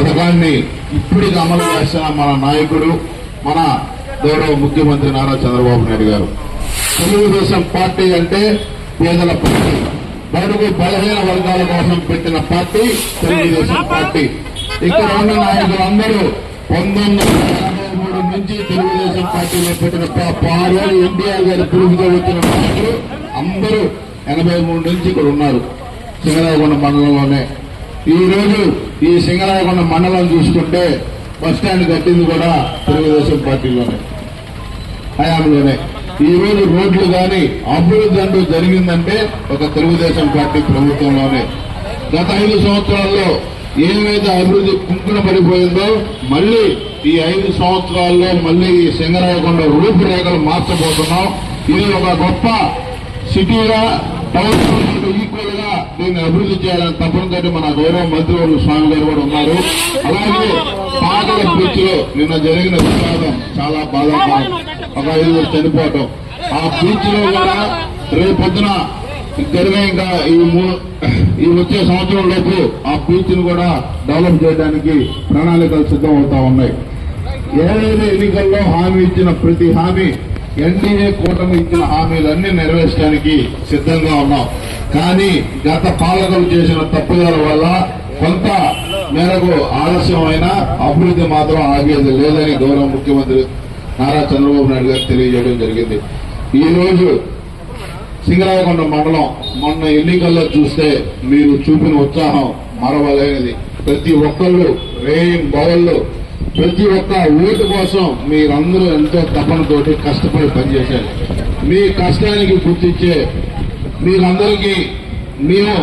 పథకాన్ని ఇప్పటికి అమలు చేస్తున్న మన నాయకుడు, మన గౌరవ ముఖ్యమంత్రి నారా చంద్రబాబు నాయుడు గారు. తెలుగుదేశం పార్టీ అంటే పేదల పార్టీ, బడుగు బలహీన వర్గాల కోసం పెట్టిన పార్టీ తెలుగుదేశం పార్టీ. ఇక్కడ ఉన్న నాయకులందరూ 1983 నుంచి తెలుగుదేశం పార్టీలో పెట్టిన 6 ఏళ్ళు ఎన్టీఆర్ గారి పిలుపుతో వచ్చిన నాయకులు అందరూ 83 నుంచి ఇక్కడ ఉన్నారు సింగరాయకొండ మండలంలోనే. ఈ రోజు ఈ సింగరాయకొండ మండలం చూసుకుంటే బస్టాండ్ కట్టింది కూడా తెలుగుదేశం పార్టీలోనే, హయాంలోనే. ఈ రోజు రోడ్లు కానీ అభివృద్ధి అంటూ జరిగిందంటే ఒక తెలుగుదేశం పార్టీ ప్రభుత్వంలోనే. గత 5 సంవత్సరాల్లో ఏమైతే అభివృద్ధి కుంకున పడిపోయిందో మళ్ళీ ఈ 5 సంవత్సరాల్లో మళ్ళీ ఈ సింగరాయకొండ రూపురేఖలు మార్చబోతున్నాం. ఇది ఒక గొప్ప సిటీగా, టౌన్ ఈక్వల్ గా దీన్ని అభివృద్ధి చేయాలని తప్పనిసరి మన గౌరవ మంత్రివర్గ స్వామి గారు కూడా ఉన్నారు. అలాగే పాటల బీచ్ లో నిన్న జరిగిన వివాదం చాలా బాధాకరం, ఒక 5 చనిపోవటం. ఆ బీచ్ లో కూడా రేపొద్దున జరిగే ఇంకా ఈ వచ్చే సంవత్సరం లోపు ఆ బీచ్ ను కూడా డెవలప్ చేయడానికి ప్రణాళికలు సిద్ధం అవుతా ఉన్నాయి. ఏదైతే ఎన్నికల్లో హామీ ఇచ్చిన ప్రతి హామీ, ఎన్డీఏ కూటమి ఇచ్చిన హామీలన్నీ నెరవేర్చడానికి సిద్ధంగా ఉన్నాం. కానీ గత పాలకులు చేసిన తప్పుదల వల్ల కొంత మేరకు ఆలస్యమైన అభివృద్ధి మాత్రం ఆగేది లేదని గౌరవ ముఖ్యమంత్రి నారా చంద్రబాబు నాయుడు గారు తెలియజేయడం జరిగింది. ఈ రోజు సింగరాయకొండ మండలం మొన్న ఎన్నికల్లో చూస్తే మీరు చూపిన ఉత్సాహం మరవలేనిది. ప్రతి ఒక్కళ్ళు రేయింగ్ బౌళ్ళు, ప్రతి ఒక్క ఓటు కోసం మీరందరూ ఎంతో తపనతోటి కష్టపడి పనిచేశారు. మీ కష్టానికి గుర్తించే మీరందరికీ మేము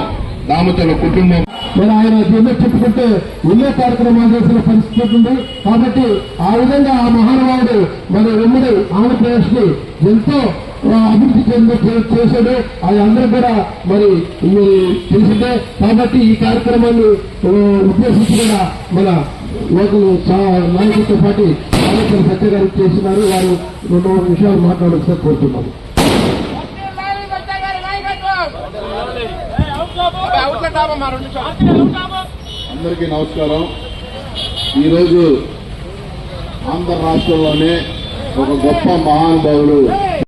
దామచల కుటుంబం మరి ఆయన ఎన్నో చెప్పుకుంటే ఎన్నో కార్యక్రమాలు చేసిన పరిస్థితి ఉంది. కాబట్టి ఆ విధంగా ఆ మహానుభావుడు మరి ఉమ్మడి ఆంధ్రప్రదేశ్ ని ఎంతో అభివృద్ధి చేశాడు. అది అందరూ కూడా మరి తెలిసిందే. కాబట్టి ఈ కార్యక్రమాన్ని ఉద్దేశించి కూడా మన లోకల్ నాయకులతో పాటు ఆలోచన సత్య గారు చేస్తున్నారు. వారు 2 నిమిషాలు మాట్లాడాల్సి కోరుతున్నాము. అందరికీ నమస్కారం. ఈరోజు ఆంధ్ర రాష్ట్రంలోనే ఒక గొప్ప మహానుభావులు